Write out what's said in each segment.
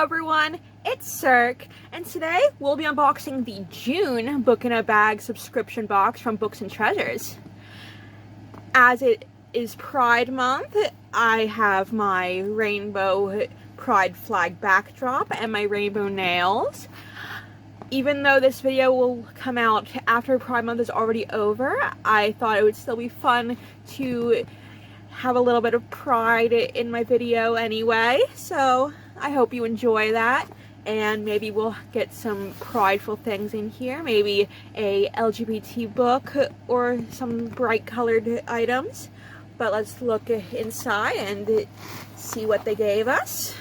everyone, it's Cirque, and today we'll be unboxing the June Book in a Bag subscription box from Books and Treasures. As it is Pride Month, I have my rainbow Pride flag backdrop and my rainbow nails. Even though this video will come out after Pride Month is already over, I thought it would still be fun to have a little bit of pride in my video anyway, so I hope you enjoy that, and maybe we'll get some prideful things in here, maybe a LGBT book or some bright colored items. But let's look inside and see what they gave us.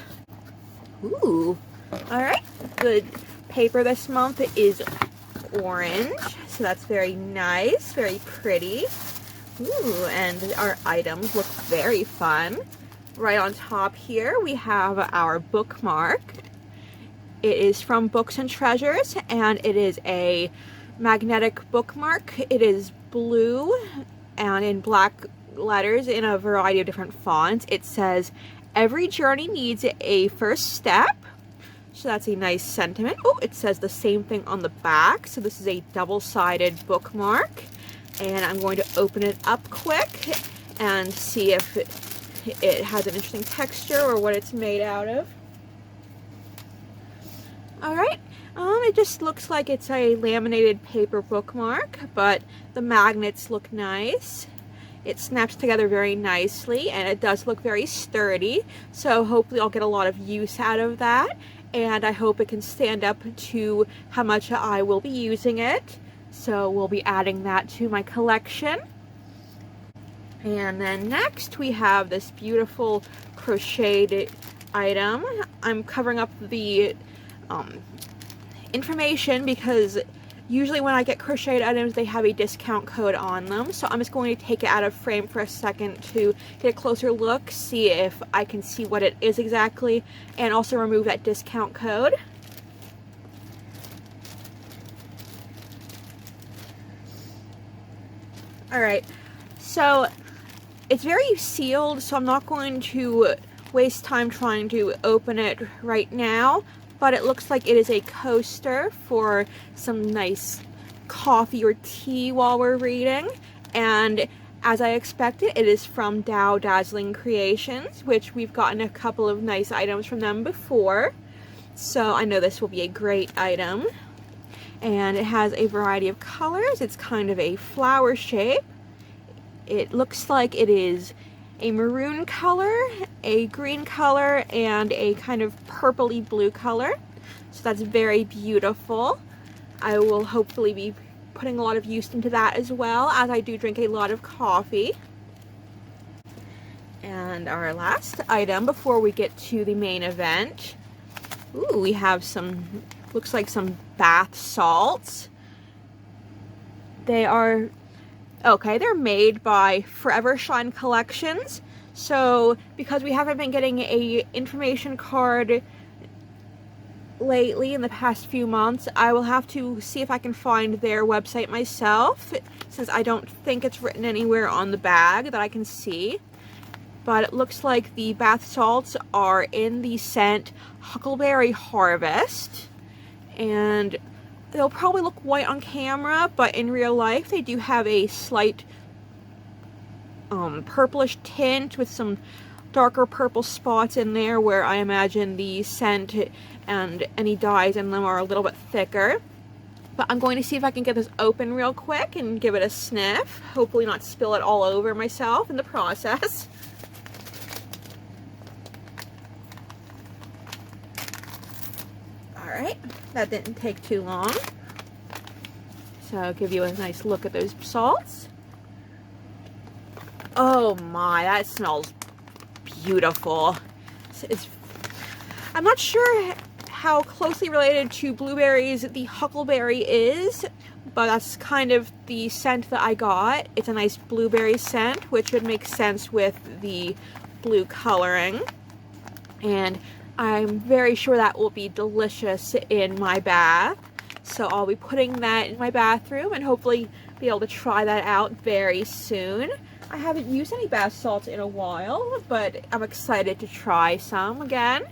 Ooh, alright, the paper this month is orange, so that's very nice, very pretty. Ooh, and our items look very fun. Right on top here we have our bookmark. It is from Books and Treasures, and it is a magnetic bookmark. It is blue and in black letters in a variety of different fonts. It says, "Every journey needs a first step." So that's a nice sentiment. Oh, it says the same thing on the back. So this is a double-sided bookmark. And I'm going to open it up quick and see if it has an interesting texture or what it's made out of. Alright, it just looks like it's a laminated paper bookmark, but the magnets look nice. It snaps together very nicely, and it does look very sturdy, so hopefully I'll get a lot of use out of that, and I hope it can stand up to how much I will be using it. So we'll be adding that to my collection. And then next we have this beautiful crocheted item. I'm covering up the information because usually when I get crocheted items they have a discount code on them. So I'm just going to take it out of frame for a second to get a closer look, see if I can see what it is exactly, and also remove that discount code. Alright, so it's very sealed, so I'm not going to waste time trying to open it right now, but it looks like it is a coaster for some nice coffee or tea while we're reading, and as I expected, it is from Dow Dazzling Creations, which we've gotten a couple of nice items from them before, so I know this will be a great item. And it has a variety of colors. It's kind of a flower shape. It looks like it is a maroon color, a green color, and a kind of purpley blue color. So that's very beautiful. I will hopefully be putting a lot of use into that as well, as I do drink a lot of coffee. And our last item before we get to the main event. Ooh, we have some, looks like some bath salts. They are, okay, they're made by Forever Shine Collections. So because we haven't been getting a information card lately in the past few months, I will have to see if I can find their website myself, since I don't think it's written anywhere on the bag that I can see. But it looks like the bath salts are in the scent Huckleberry Harvest, and they'll probably look white on camera, but in real life they do have a slight purplish tint with some darker purple spots in there where I imagine the scent and any dyes in them are a little bit thicker. But I'm going to see if I can get this open real quick and give it a sniff, hopefully not spill it all over myself in the process. Alright, that didn't take too long. So I'll give you a nice look at those salts. Oh my, that smells beautiful. I'm not sure how closely related to blueberries the huckleberry is, but that's kind of the scent that I got. It's a nice blueberry scent, which would make sense with the blue coloring. And I'm very sure that will be delicious in my bath. So I'll be putting that in my bathroom and hopefully be able to try that out very soon. I haven't used any bath salts in a while, but I'm excited to try some again.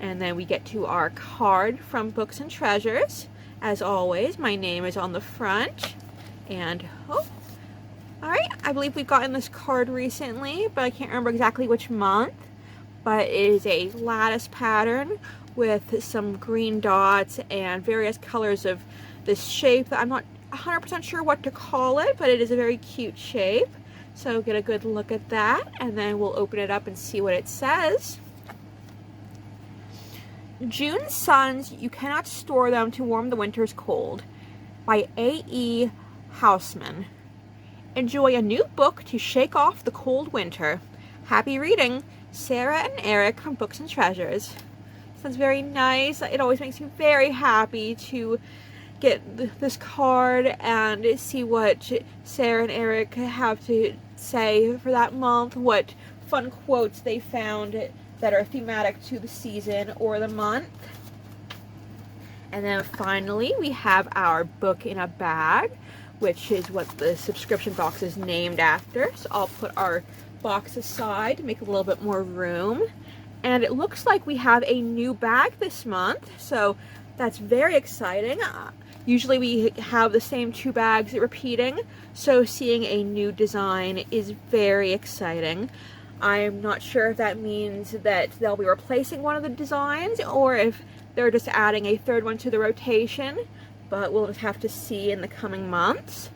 And then we get to our card from Books and Treasures. As always, my name is on the front. And, oh, alright, I believe we've gotten this card recently, but I can't remember exactly which month. But it is a lattice pattern with some green dots and various colors of this shape that I'm not 100% sure what to call it, but it is a very cute shape. So get a good look at that, and then we'll open it up and see what it says. June's Suns, You Cannot Store Them to Warm the Winter's Cold, by A.E. Houseman. Enjoy a new book to shake off the cold winter. Happy reading, Sarah and Eric from Books and Treasures. Sounds very nice. It always makes me very happy to get this card and see what Sarah and Eric have to say for that month, what fun quotes they found that are thematic to the season or the month. And then finally we have our book in a bag, which is what the subscription box is named after. So I'll put our box aside to make a little bit more room. And it looks like we have a new bag this month, so that's very exciting. Usually we have the same 2 bags repeating, so seeing a new design is very exciting. I'm not sure if that means that they'll be replacing one of the designs or if they're just adding a 3rd one to the rotation, but we'll just have to see in the coming months.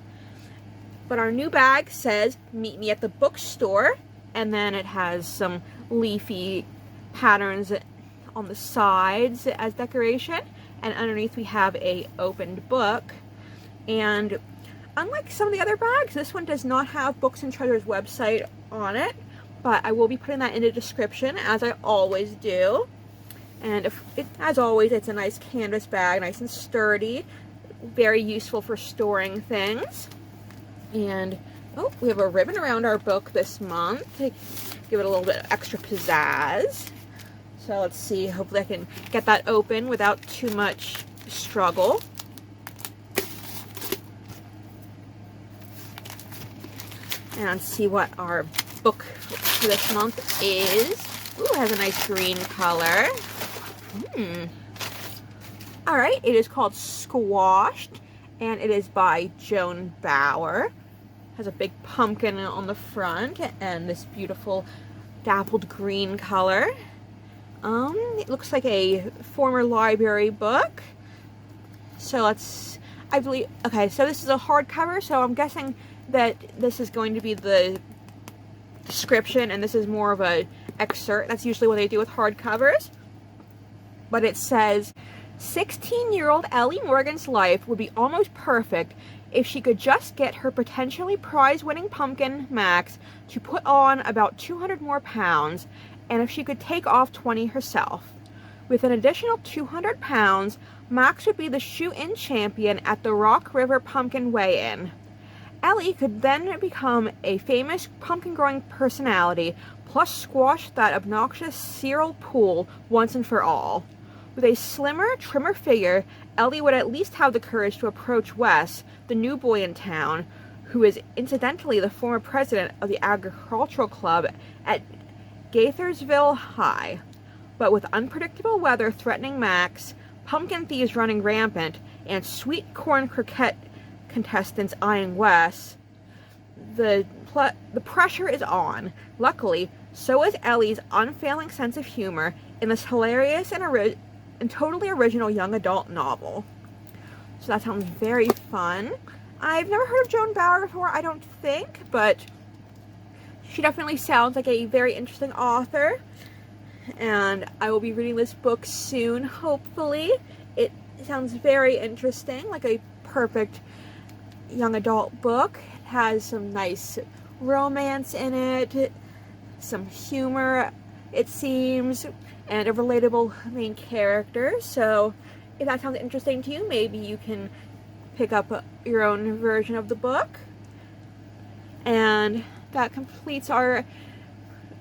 But our new bag says, "Meet me at the bookstore," and then it has some leafy patterns on the sides as decoration, and underneath we have a opened book. And unlike some of the other bags, this one does not have Books and Treasures website on it, but I will be putting that in the description, as I always do. And as always, it's a nice canvas bag, nice and sturdy, very useful for storing things. And oh, we have a ribbon around our book this month to give it a little bit of extra pizzazz. So let's see, hopefully I can get that open without too much struggle. And see what our book for this month is. Ooh, it has a nice green color. Alright, it is called Squashed, and it is by Joan Bauer. Has a big pumpkin on the front and this beautiful dappled green color. It looks like a former library book. So I believe, okay, so this is a hardcover, so I'm guessing that this is going to be the description and this is more of a excerpt. That's usually what they do with hardcovers. But it says, 16-year-old Ellie Morgan's life would be almost perfect if she could just get her potentially prize-winning pumpkin, Max, to put on about 200 more pounds, and if she could take off 20 herself. With an additional 200 pounds, Max would be the shoe-in champion at the Rock River Pumpkin Weigh-In. Ellie could then become a famous pumpkin-growing personality, plus squash that obnoxious Cyril Poole once and for all. With a slimmer, trimmer figure, Ellie would at least have the courage to approach Wes, the new boy in town, who is incidentally the former president of the agricultural club at Gaithersville High. But with unpredictable weather threatening Max, pumpkin thieves running rampant, and sweet corn croquette contestants eyeing Wes, the pressure is on. Luckily, so is Ellie's unfailing sense of humor in this hilarious and totally original young adult novel. So that sounds very fun. I've never heard of Joan Bauer before, I don't think, but she definitely sounds like a very interesting author, and I will be reading this book soon, hopefully. It sounds very interesting, like a perfect young adult book. It has some nice romance in it, some humor, it seems, and a relatable main character. So if that sounds interesting to you, maybe you can pick up your own version of the book. And that completes our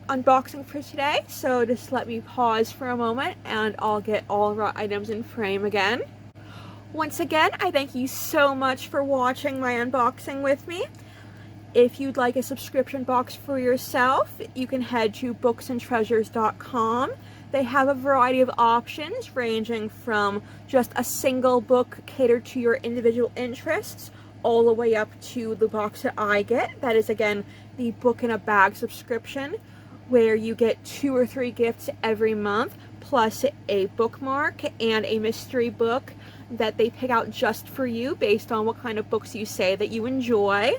unboxing for today. So just let me pause for a moment and I'll get all of our items in frame again. Once again, I thank you so much for watching my unboxing with me. If you'd like a subscription box for yourself, you can head to booksandtreasures.com They have a variety of options ranging from just a single book catered to your individual interests all the way up to the box that I get. That is, again, the Book in a Bag subscription, where you get 2 or 3 gifts every month, plus a bookmark and a mystery book that they pick out just for you based on what kind of books you say that you enjoy.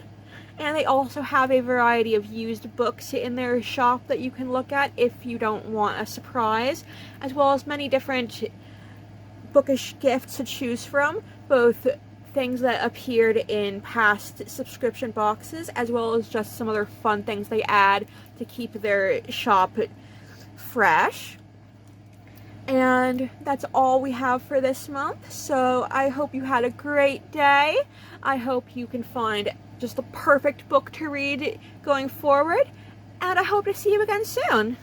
And they also have a variety of used books in their shop that you can look at if you don't want a surprise, as well as many different bookish gifts to choose from, both things that appeared in past subscription boxes, as well as just some other fun things they add to keep their shop fresh. And that's all we have for this month. So I hope you had a great day. I hope you can find just the perfect book to read going forward. And I hope to see you again soon.